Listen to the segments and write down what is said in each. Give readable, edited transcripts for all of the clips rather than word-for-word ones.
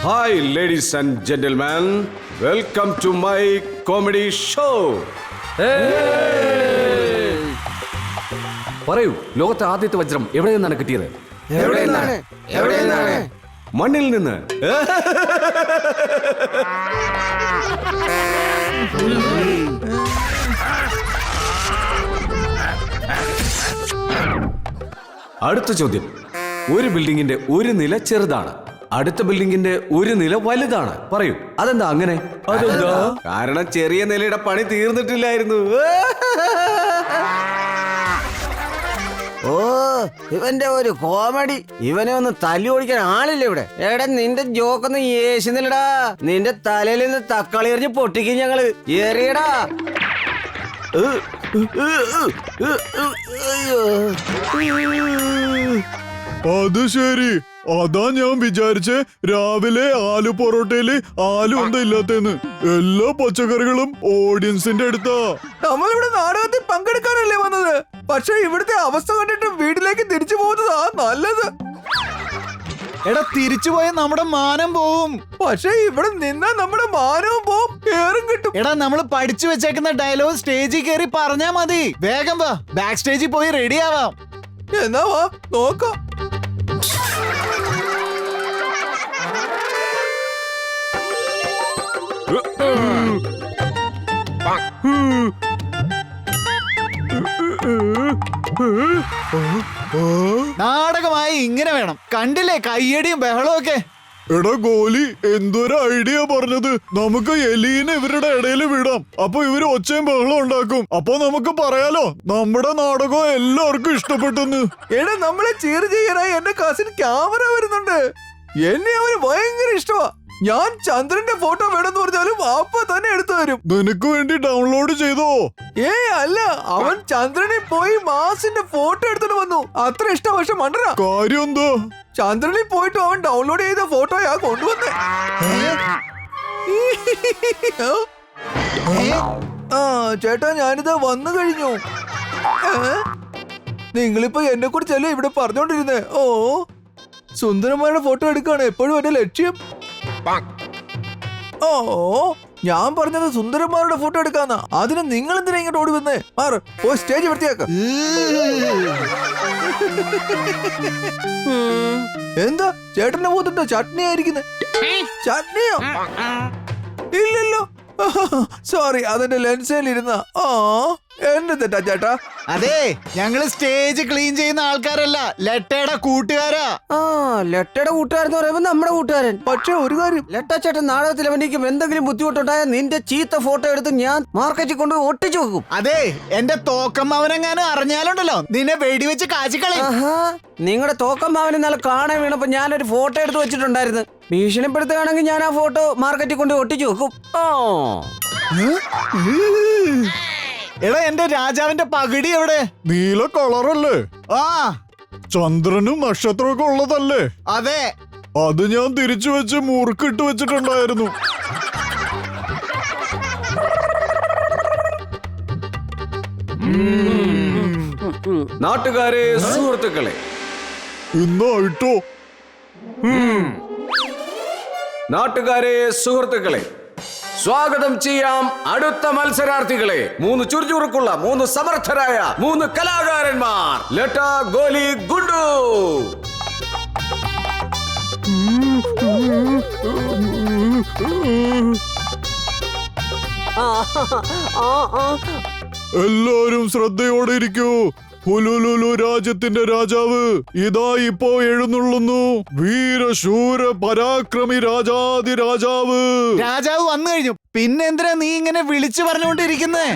Hi, ladies and gentlemen. Welcome to my comedy show. പറയൂ, ലോകത്തെ ആദ്യത്തെ വജ്രം എവിടെ നിന്നാണ് കിട്ടിയത്? മണ്ണിൽ നിന്ന്. അടുത്ത ചോദ്യം. ഒരു ബിൽഡിങ്ങിന്റെ ഒരു നില ചെറുതാണ്, അടുത്ത ബിൽഡിങ്ങിന്റെ ഒരു നില വലുതാണ്. പറയൂ, അതെന്താ അങ്ങനെ? അതെന്താ? കാരണം ചെറിയ നിലയുടെ പണി തീർന്നിട്ടില്ലായിരുന്നു. ഓ, ഇവന്റെ ഒരു കോമഡി. ഇവനെ ഒന്ന് തല്ലി ഓടിക്കാൻ ആളില്ല ഇവിടെ. എടാ, നിന്റെ ജോക്കൊന്നും യേശുന്നില്ലടാ. നിന്റെ തലയിൽ നിന്ന് തക്കാളി എറിഞ്ഞ് പൊട്ടിക്കും ഞങ്ങള്. ഏറിയടാ. അത് ശരി, അതാ ഞാൻ വിചാരിച്ചേ രാവിലെ ആലു പൊറോട്ടയില് ആലു എന്താ ഇല്ലാത്തെന്ന്. എല്ലാ പച്ചക്കറികളും ഓഡിയൻസിന്റെ അടുത്താ. നമ്മളിവിടെ നാടകത്തിൽ പങ്കെടുക്കാനല്ലേ വന്നത്. പക്ഷെ ഇവിടുത്തെ അവസ്ഥ കണ്ടിട്ട് വീട്ടിലേക്ക് തിരിച്ചു പോകുന്നതാ നല്ലത്. എടാ, തിരിച്ചുപോയ നമ്മുടെ മാനം പോവും. പക്ഷെ ഇവിടെ നിന്നാ നമ്മുടെ മാനവും പോവും, ഏറും കിട്ടും. എടാ, നമ്മൾ പഠിച്ചു വെച്ചേക്കുന്ന ഡയലോഗ് സ്റ്റേജിൽ കയറി പറഞ്ഞാ മതി. വേഗം വാ, ബാക്ക് സ്റ്റേജിൽ പോയി റെഡി ആവാം. എന്നാ വാ നോക്കാം. നാടകമായി ഇങ്ങനെ വേണം. കണ്ടില്ലേ കയ്യടിയും ബഹളവും ഒക്കെ. എടാ ഗോലി, എന്തൊരു ഐഡിയ പറഞ്ഞത്. നമുക്ക് എലീനെ ഇവരുടെ ഇടയിൽ വിടാം. അപ്പൊ ഇവര് ഒച്ചയും ബഹളം ഉണ്ടാക്കും. അപ്പൊ നമുക്ക് പറയാലോ നമ്മുടെ നാടകം എല്ലാവർക്കും ഇഷ്ടപ്പെട്ടെന്ന്. എടാ, നമ്മളെ ചീർ ചെയ്യാനായി എന്റെ കസിൻ ക്യാമറ വരുന്നുണ്ട്. എന്നെ അവന് ഭയങ്കര ഇഷ്ടമാ. ഞാൻ ചന്ദ്രന്റെ ഫോട്ടോ വേണമെന്ന് പറഞ്ഞാലും അപ്പ തന്നെ എടുത്തു തരും. നിനക്ക് വേണ്ടി ഡൗൺലോഡ് ചെയ്തോ? അല്ല, അവൻ ചന്ദ്രനിൽ പോയി മാസിന്റെ ഫോട്ടോ എടുത്തിട്ട് വന്നു. അത്ര ഇഷ്ടം. പക്ഷെ മണ്ടറ കാര്യം എന്തോ? ചന്ദ്രനിൽ പോയിട്ട് അവൻ ഡൗൺലോഡ് ചെയ്ത ഫോട്ടോയാ കൊണ്ടുവന്നേ. ആ ചേട്ടാ, ഞാനിതാ വന്നു കഴിഞ്ഞു. നിങ്ങളിപ്പോ എന്നെ കുറിച്ചല്ലേ ഇവിടെ പറഞ്ഞോണ്ടിരുന്നേ. ഓ, സുന്ദരന്മാരുടെ ഫോട്ടോ എടുക്കാണ് എപ്പോഴും എന്റെ ലക്ഷ്യം. ഓ, ഞാൻ പറഞ്ഞത് സുന്ദരന്മാരുടെ ഫോട്ടോ എടുക്കാന്നാ. അതിന് നിങ്ങൾ എന്തിനാ ഇങ്ങോട്ട് ഓടി വന്നേ? മാറ്, പോയി സ്റ്റേജ് വൃത്തിയാക്ക. എന്താ ചേട്ടന്റെ മുഖത്തുണ്ടോ ചട്നി ആയിരിക്കുന്നേ? ചട്നിയോ? ഇല്ലല്ലോ. സോറി, അതിന്റെ ലെൻസിൽ ഇരുന്ന. ആ, എന്നെ തെറ്റാ ചേട്ടാ. അതെ, ഞങ്ങള് സ്റ്റേജ് ക്ലീൻ ചെയ്യുന്ന ആൾക്കാരല്ല, ലെട്ടയുടെ കൂട്ടുകാരാ. ആ, ലെട്ടയുടെ കൂട്ടുകാരെന്ന് പറയുമ്പോ നമ്മുടെ കൂട്ടുകാരൻ. പക്ഷെ ഒരു കാര്യം, ലെട്ട ചേട്ടൻ നാടകത്തിൽ അഭിനയിക്കും. എന്തെങ്കിലും ബുദ്ധിമുട്ടുണ്ടായാൽ നിന്റെ ചീത്ത ഫോട്ടോ എടുത്ത് ഞാൻ മാർക്കറ്റിൽ കൊണ്ടുപോയി ഒട്ടിച്ചു വെക്കും. അതെ, എന്റെ തോക്കമ്മവനെങ്ങാനും അറിഞ്ഞാലുണ്ടല്ലോ നിന്നെ വെടിവെച്ച് കാച്ചിക്കളി. ആഹാ, നിങ്ങളുടെ തോക്കം ഭാവന ഇന്നലെ കാണാൻ വീണപ്പോ ഞാനൊരു ഫോട്ടോ എടുത്ത് വെച്ചിട്ടുണ്ടായിരുന്നു. ഭീഷണിപ്പെടുത്തുകയാണെങ്കിൽ ഞാൻ ആ ഫോട്ടോ മാർക്കറ്റിൽ കൊണ്ട് ഒട്ടിച്ചു വെക്കും. ഓ, എടാ, എന്റെ രാജാവിന്റെ പകിടി എവിടെ? നീല കളറല്ലേ? ആ, ചന്ദ്രനും നക്ഷത്രമൊക്കെ ഉള്ളതല്ലേ? അതെ, അത് ഞാൻ തിരിച്ചു വെച്ച് മുറുക്കിട്ട് വെച്ചിട്ടുണ്ടായിരുന്നു. നാട്ടുകാരെ, സുഹൃത്തുക്കളെ, ഇന്നായിട്ടോ? നാട്ടുകാരെ, സുഹൃത്തുക്കളെ, സ്വാഗതം ചെയ്യാം അടുത്ത മത്സരാർത്ഥികളെ. 3 ചുറുചുറുക്കുള്ള 3 സമർത്ഥരായ 3 കലാകാരന്മാർ. ലട്ട, ഗോലി, ഗുണ്ടു. എല്ലാരും ശ്രദ്ധയോടെ ഇരിക്കൂ. ഹുലുലുലു രാജ്യത്തിന്റെ രാജാവ് ഇതാ ഇപ്പോ എഴുന്നള്ളുന്നു. വീരശൂര പരാക്രമി രാജാതി രാജാവ്. രാജാവ് വന്നു കഴിഞ്ഞു. പിന്നെന്തിനാ നീ ഇങ്ങനെ വിളിച്ചു പറഞ്ഞുകൊണ്ടിരിക്കുന്നേ?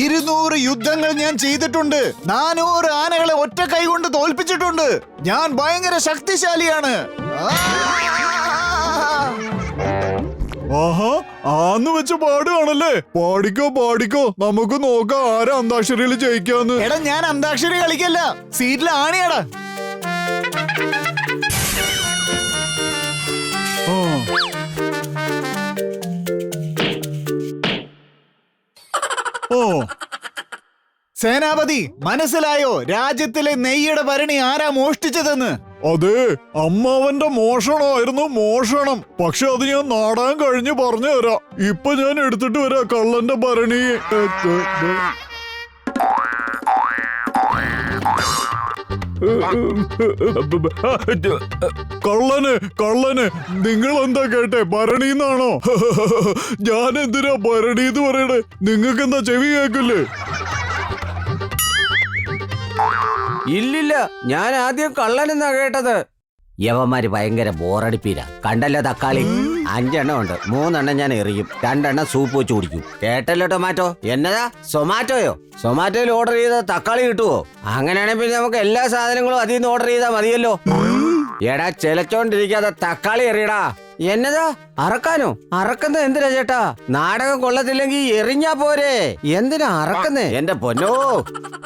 200 യുദ്ധങ്ങൾ ഞാൻ ചെയ്തിട്ടുണ്ട്. 400 ആനകളെ ഒറ്റ കൈ കൊണ്ട് തോൽപ്പിച്ചിട്ടുണ്ട്. ഞാൻ ഭയങ്കര ശക്തിശാലിയാണ്. ആഹാ, ആന്ന് വെച്ച് പാടുകയാണല്ലേ? പാടിക്കോ പാടിക്കോ, നമുക്ക് നോക്കാം ആരാ അന്താക്ഷരിയിൽ ജയിക്കാന്ന്. എടാ, ഞാൻ അന്താക്ഷരി കളിക്കല്ല, സീറ്റിൽ ആണിയാടാ. ഓ, സേനാപതി, മനസ്സിലായോ രാജ്യത്തിലെ നെയ്യുടെ ഭരണി ആരാ മോഷ്ടിച്ചതെന്ന്? അതെ, അമ്മാവന്റെ മോഷണമായിരുന്നു മോഷണം. പക്ഷെ അത് ഞാൻ നാടാൻ കഴിഞ്ഞ് പറഞ്ഞു തരാം. ഇപ്പൊ ഞാൻ എടുത്തിട്ട് വരാം കള്ളന്റെ ഭരണി. കള്ളന് നിങ്ങൾ എന്താ കേട്ടെ? ഭരണീന്നാണോ? ഞാൻ എന്തിനാ ഭരണീന്ന് പറയണേ? നിങ്ങൾക്ക് എന്താ ചെവി കേക്കില്ലേ? ഇല്ലില്ല, ഞാൻ ആദ്യം കള്ളനെന്നാ കേട്ടത്. യവന്മാര് ഭയങ്കര ബോറടിപ്പീര. കണ്ടല്ലോ തക്കാളി, 5 എണ്ണം ഉണ്ട്. 3 എണ്ണം ഞാൻ എറിയും, 2 എണ്ണം സൂപ്പ് വെച്ച് കുടിക്കും. കേട്ടല്ലോ ടൊമാറ്റോ. എന്നതാ സൊമാറ്റോയോ? സൊമാറ്റോയിൽ ഓർഡർ ചെയ്ത തക്കാളി കിട്ടുവോ? അങ്ങനെയാണെങ്കിൽ പിന്നെ നമുക്ക് എല്ലാ സാധനങ്ങളും അതിൽ നിന്ന് ഓർഡർ ചെയ്താൽ മതിയല്ലോ. എടാ ചെലച്ചോണ്ടിരിക്കാതെ തക്കാളി എറിയടാ. എന്നതാ അറക്കാനോ? അറക്കുന്നത് എന്തിനാ ചേട്ടാ? നാടകം കൊള്ളത്തില്ലെങ്കിൽ എറിഞ്ഞാ പോരെ. എന്തിനാ അറക്കുന്നേ എന്റെ പൊന്നോ?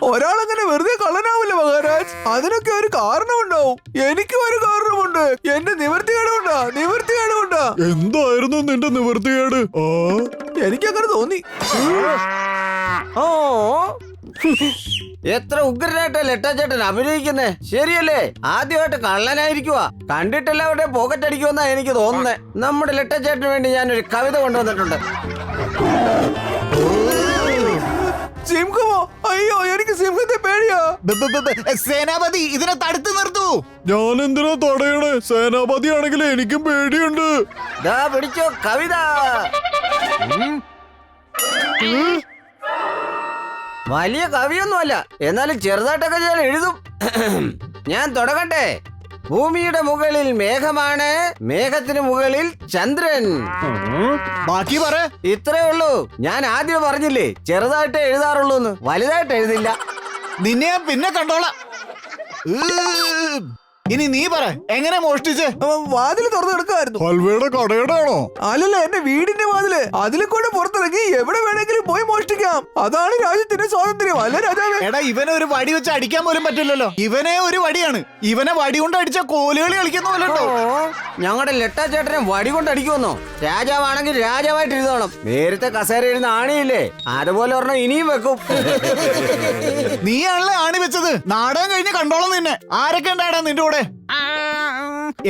ഒരാളങ്ങനെ വെറുതെ കള്ളനാവില്ല മഹാരാജ്. അതിനൊക്കെ ഒരു കാരണമുണ്ടാവും. എനിക്കും ഒരു കാരണമുണ്ട്. എന്റെ നിവൃത്തികേടുണ്ടാ. എന്തായിരുന്നു നിന്റെ നിവൃത്തികേട്? എനിക്കങ്ങനെ തോന്നി. ഓ എത്ര ഉഗ്രനായിട്ടാ ലെട്ടാ ചേട്ടൻ അഭിനയിക്കുന്നേ. ശരിയല്ലേ? ആദ്യമായിട്ട് കള്ളനായിരിക്കുവാ. കണ്ടിട്ടെല്ലാവരുടെയും പോക്കറ്റ് അടിക്കുമെന്നാ എനിക്ക് തോന്നുന്നേ. നമ്മുടെ ലെട്ടാ ചേട്ടന് വേണ്ടി ഞാനൊരു കവിത കൊണ്ടുവന്നിട്ടുണ്ട്. സിംഹമോ? അയ്യോ, എനിക്ക് സിംഹത്തെ പേടിയാ. സേനാപതി, ഇതിനെ തടുത്തു നിർത്തൂ. ഞാൻ എന്തിനാ തടയണേ? സേനാപതി ആണെങ്കിൽ എനിക്കും പേടിയുണ്ട്. ദാ പിടിച്ചോ കവിത. വലിയ കവിയൊന്നുമല്ല, എന്നാലും ചെറുതായിട്ടൊക്കെ ഞാൻ എഴുതും. ഞാൻ തുടങ്ങട്ടെ. ഭൂമിയുടെ മുകളിൽ മേഘമാണ്, മേഘത്തിന് മുകളിൽ ചന്ദ്രൻ. ബാക്കി പറ. ഇത്രേ ഉള്ളൂ. ഞാൻ ആദ്യം പറഞ്ഞില്ലേ ചെറുതായിട്ട് എഴുതാറുള്ളൂന്ന്. വലുതായിട്ട് എഴുതില്ല. നിന്നെ ഞാൻ പിന്നെ കണ്ടോളാം. ഇനി നീ പറ, എങ്ങനെ മോഷ്ടിച്ച്? വാതില് തുറന്നു കിടക്കായിരുന്നു. ഹൽവയുടെ കടയുടെ ആണോ? അല്ലല്ല, എന്റെ വീടിന്റെ വാതില്. അതിൽ കൂടെ പുറത്തിറങ്ങി എവിടെ വേണമെങ്കിലും പോയി മോഷ്ടിക്കാം. അതാണ് രാജ്യത്തിന്റെ സ്വാതന്ത്ര്യം, അല്ല രാജാവേ? എടാ, ഇവനെ ഒരു വടി വെച്ച് അടിക്കാൻ പോലും പറ്റില്ലല്ലോ. ഇവനെ ഒരു വടിയാണ്. ഇവനെ വടി കൊണ്ട് അടിച്ച കോലുകളി കളിക്കുന്ന പോലെ ഉണ്ടോ? ഞങ്ങളുടെ ലെട്ടാ ചേട്ടനെ വടി കൊണ്ട് അടിക്കുമെന്നോ? രാജാവാണെങ്കിൽ രാജാവായിട്ട് എഴുതണം. നേരത്തെ കസേര ഇരുന്ന് ആണിയില്ലേ, അതുപോലെ ഒരെണ്ണം ഇനിയും വെക്കും. നീയാണല്ലേ ആണി വെച്ചത്. നാടകം കഴിഞ്ഞ് കണ്ടോളാം നിന്നെ. ആരൊക്കെ ഉണ്ടാടാ നിന്റെ കൂടെ?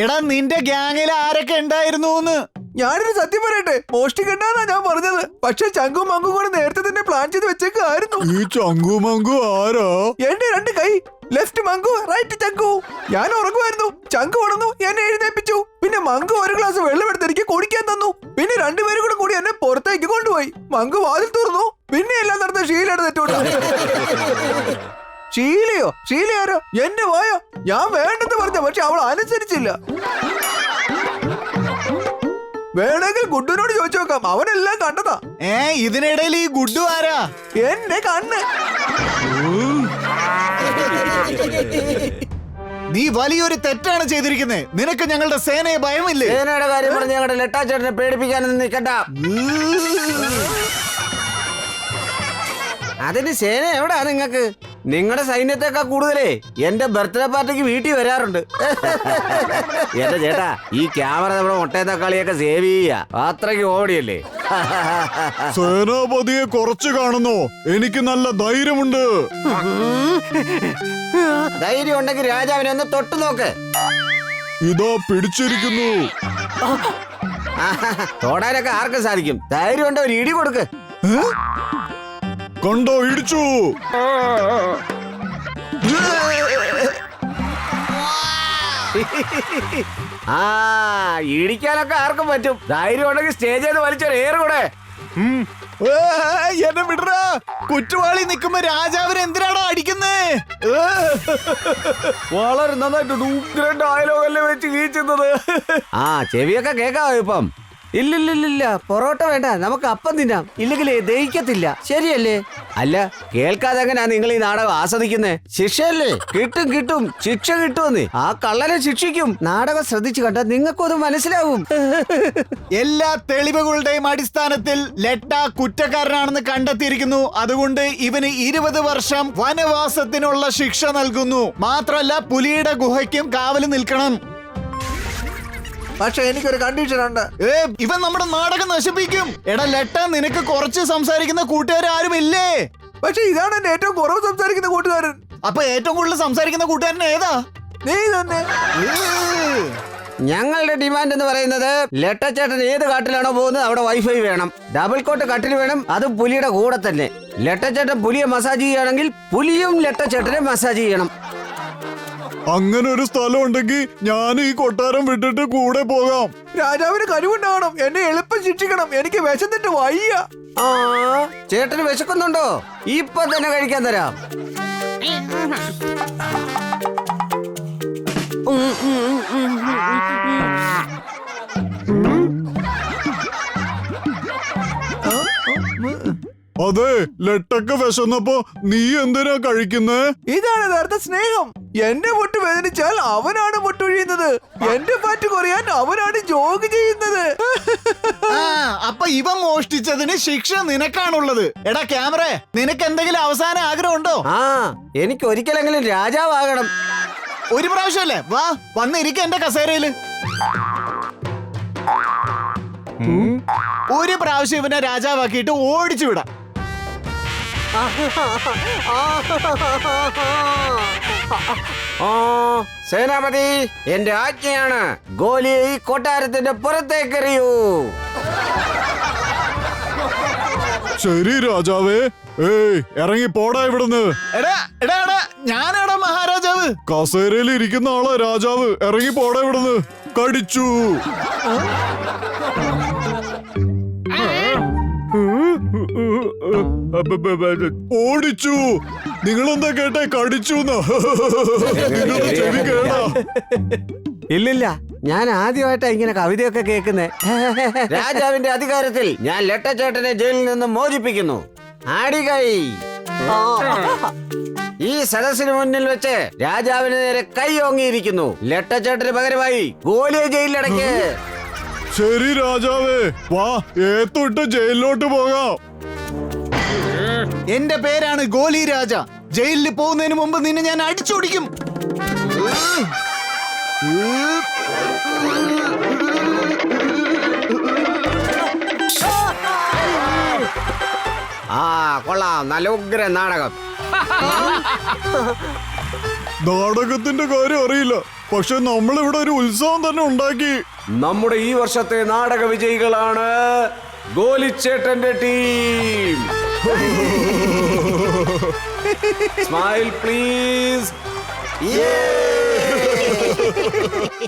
എടാ, നിന്റെ ഗ്യാങ്ങിൽ ആരൊക്കെ ഉണ്ടായിരുന്നു? ഞാനൊരു സത്യം പറയട്ടെ, മോഷ്ടിക്കണ്ടെന്നാ ഞാൻ പറഞ്ഞത്. പക്ഷെ ചങ്കും മങ്കും കൂടെ നേരത്തെ തന്നെ പ്ലാൻ ചെയ്ത് വെച്ചേക്കായിരുന്നു. ഈ ചങ്കു മങ്കു ആരാ? എന്റെ 2 കൈ, ലെഫ്റ്റ് മങ്കു, റൈറ്റ് ചങ്കു. ഞാൻ ഉറങ്ങുമായിരുന്നു. ചങ്കു ഉണർന്നു, എന്നെ എഴുന്നേപ്പിച്ചു. പിന്നെ മങ്കു ഒരു ഗ്ലാസ് വെള്ളം എടുത്ത് എനിക്ക് കുടിക്കാൻ തന്നു. പിന്നെ 2 പേരും കൂടി എന്നെ പുറത്തേക്ക് കൊണ്ടുപോയി. മങ്കു വാതിൽ തുറന്നു. പിന്നെ എല്ലാം നടന്ന ഷീലയുടെ തെറ്റോട്ട്. ഷീലയോ? ഷീലയാരോ? എന്നെ വായോ? ഞാൻ വേണ്ടെന്ന് പറഞ്ഞ, പക്ഷെ അവൾ അനുസരിച്ചില്ല. വേണമെങ്കിൽ ഗുഡുവിനോട് ചോദിച്ചു നോക്കാം, അവനെല്ലാം കണ്ടതാ. ഇതിനിടയിൽ ഈ ഗുഡു ആരാ? എന്റെ കണ്ണ്. നീ വലിയൊരു തെറ്റാണ് ചെയ്തിരിക്കുന്നത്. നിനക്ക് ഞങ്ങളുടെ സേനയെ ഭയമില്ലേ? സേനയുടെ കാര്യം പറഞ്ഞ് ഞങ്ങളുടെ ലെട്ടാ ചേട്ടനെ പേടിപ്പിക്കാനൊന്നും നിൽക്കണ്ട. അതിന് സേന എവിടാ നിങ്ങക്ക്? നിങ്ങളുടെ സൈന്യത്തെക്കാൾ കൂടുതലേ എന്റെ ബർത്ത്ഡേ പാർട്ടിക്ക് വീട്ടിൽ വരാറുണ്ട്. എന്റെ ചേട്ടാ, ഈ ക്യാമറ നമ്മുടെ മുട്ടയും തക്കാളിയൊക്കെ സേവ് ചെയ്യാ. അത്രയ്ക്ക് ഓടിയല്ലേ? സേനാപതിയെ കുറച്ച് കാണുന്നോ? എനിക്ക് നല്ല ധൈര്യമുണ്ട്. ധൈര്യം ഉണ്ടെങ്കിൽ രാജാവിനെ ഒന്ന് തൊട്ടു നോക്ക്. ഇതാ പിടിച്ചിരിക്കുന്നു. തൊടാനൊക്കെ ആർക്കും സാധിക്കും. ധൈര്യം ഉണ്ടോ? ഒരു ഇടി കൊടുക്ക്. കണ്ടോ, ഇടിച്ചു. ഇടിക്കാനൊക്കെ ആർക്കും പറ്റും. ധൈര്യം ഉണ്ടെങ്കിൽ സ്റ്റേജ് ചെയ്ത് വലിച്ചൊരു ഏറ് കൂടെ. എന്നെ വിടറാ. കുറ്റവാളി നിൽക്കുമ്പോ രാജാവിനെ എന്തിനാണോ അടിക്കുന്നേ? വളരെ നന്നായിട്ട് ഡയലോഗല്ലേ വെച്ച് കീച്ചുന്നത്. ചെവിയൊക്കെ കേക്കാവോ ഇപ്പം? ഇല്ലില്ലില്ല, പൊറോട്ട വേണ്ട, നമുക്ക് അപ്പം തിന്നാം. ഇല്ലെങ്കിലേ ദഹിക്കത്തില്ല. ശരിയല്ലേ? അല്ല, കേൾക്കാതെ എങ്ങനെയാ നിങ്ങൾ ഈ നാടകം ആസ്വദിക്കുന്നേ? ശിക്ഷയല്ലേ? കിട്ടും, ശിക്ഷ കിട്ടുമെന്ന്. ആ കള്ളനെ ശിക്ഷിക്കും. നാടകം ശ്രദ്ധിച്ചു കണ്ടാൽ നിങ്ങൾക്കും അത് മനസ്സിലാവും. എല്ലാ തെളിവുകളുടെയും അടിസ്ഥാനത്തിൽ ലെട്ട കുറ്റക്കാരനാണെന്ന് കണ്ടെത്തിയിരിക്കുന്നു. അതുകൊണ്ട് ഇവന് 20 വർഷം വനവാസത്തിനുള്ള ശിക്ഷ നൽകുന്നു. മാത്രമല്ല, പുലിയുടെ ഗുഹയ്ക്കും കാവല് നിൽക്കണം. പക്ഷെ എനിക്കൊരു കണ്ടീഷൻ ഉണ്ട്. ഇവൻ നമ്മുടെ നാടകം നശിപ്പിക്കും. എടാ ലെട്ട, നിനക്ക് കുറച്ച് സംസാരിക്കുന്ന കൂട്ടുകാരും ഇല്ലേ? പക്ഷെ ഇതാണ് എന്റെ ഏറ്റവും കുറവ് സംസാരിക്കുന്ന കൂട്ടുകാരൻ. അപ്പൊ ഏറ്റവും കൂടുതൽ സംസാരിക്കുന്ന കൂട്ടുകാരൻ ഏതാ? നീ തന്നെ. ഞങ്ങളുടെ ഡിമാൻഡ് എന്ന് പറയുന്നത് ലെട്ടച്ചേട്ടൻ ഏത് കാട്ടിലാണോ പോകുന്നത് അവിടെ വൈഫൈ വേണം, ഡബിൾ കോട്ട് കട്ടിൽ വേണം, അതും പുലിയുടെ കൂടെ തന്നെ. ലെട്ടച്ചേട്ടൻ പുലിയെ മസാജ് ചെയ്യുകയാണെങ്കിൽ പുലിയും ലെട്ടച്ചേട്ടനെ മസാജ് ചെയ്യണം. അങ്ങനെ ഒരു സ്ഥലം ഉണ്ടെങ്കിൽ ഞാൻ ഈ കൊട്ടാരം വിട്ടിട്ട് കൂടെ പോകാം. രാജാവിന് കഴിവുണ്ടാവണം. എന്നെ എളുപ്പം ശിക്ഷിക്കണം. എനിക്ക് വിശന്നിട്ട് വയ്യ. ആ ചേട്ടന് വിശക്കുന്നുണ്ടോ? ഇപ്പൊ തന്നെ കഴിക്കാൻ തരാം. അതെ, ലെട്ടൊക്കെ വിശന്നപ്പോ നീ എന്തിനാ കഴിക്കുന്നേ? ഇതാണ് യഥാർത്ഥ സ്നേഹം. എന്റെ മുട്ട് വേദനിച്ചാൽ അവനാണ് മുട്ടൊഴിയുന്നത്. എന്റെ പാറ്റ് കുറയാൻ അവനാണ് ജോഗ് ചെയ്യുന്നത്. ആ അപ്പൊ ഇവ മോഷ്ടിച്ചതിന് ശിക്ഷ നിനക്കാണുള്ളത്. എടാ ക്യാമറ, നിനക്ക് എന്തെങ്കിലും അവസാന ആഗ്രഹം ഉണ്ടോ? ആ എനിക്ക് ഒരിക്കലെങ്കിലും രാജാവാകണം. ഒരു പ്രാവശ്യമല്ലേ? വാ വന്നിരിക്ക എന്റെ കസേരയില്. ഒരു പ്രാവശ്യം ഇവനെ രാജാവാക്കിയിട്ട് ഓടിച്ചു വിടാം. ആ സേനാപതി, എന്റെ ആജ്ഞയാണ്. ഗോലിയെ ഈ കൊട്ടാരത്തിന്റെ പുറത്തേക്ക് എറിയൂ. ശരി രാജാവേ. ഏയ് ഇറങ്ങി പോടാ ഇവിടുന്ന്. എടാ എടാ എടാ, ഞാനാടാ മഹാരാജാവ്. കസേരയിൽ ഇരിക്കുന്ന ആളാ രാജാവ്. ഇറങ്ങി പോടാ ഇവിടുന്ന്. കടിച്ചു. ഓടിച്ചു. നിങ്ങളെന്താ കേട്ടെ? കടിച്ചു. ചെവി കേടാ. ഇല്ലില്ല, ഞാൻ ആദ്യമായിട്ടാ ഇങ്ങനെ കവിതയൊക്കെ കേൾക്കുന്നേ. രാജാവിന്റെ അധികാരത്തിൽ ഞാൻ ലെട്ടച്ചേട്ടനെ ജയിലിൽ നിന്ന് മോചിപ്പിക്കുന്നു. ആടികൈ. ഈ സദസ്സിന് മുന്നിൽ വെച്ച് രാജാവിന് നേരെ കൈ ഓങ്ങിയിരിക്കുന്നു. ലെട്ടച്ചേട്ടന് പകരമായി ഗോലിയെ ജയിലിലടയ്ക്ക്. ശരി രാജാവേ, വാ ഏത്തൊട്ട് ജയിലിലോട്ട് പോകാം. എന്റെ പേരാണ് ഗോലി രാജ. ജയിലിൽ പോകുന്നതിന് മുമ്പ് നിന്നെ ഞാൻ അടിച്ചോടിക്കും. ആ കൊള്ളാം, നല്ല ഉഗ്ര നാടകം. നാടകത്തിന്റെ കാര്യം അറിയില്ല, പക്ഷെ നമ്മളിവിടെ ഒരു ഉത്സവം തന്നെ ഉണ്ടാക്കി. നമ്മുടെ ഈ വർഷത്തെ നാടക വിജയികളാണ് ഗോലിച്ചേട്ടന്റെ ടീം. Smile please.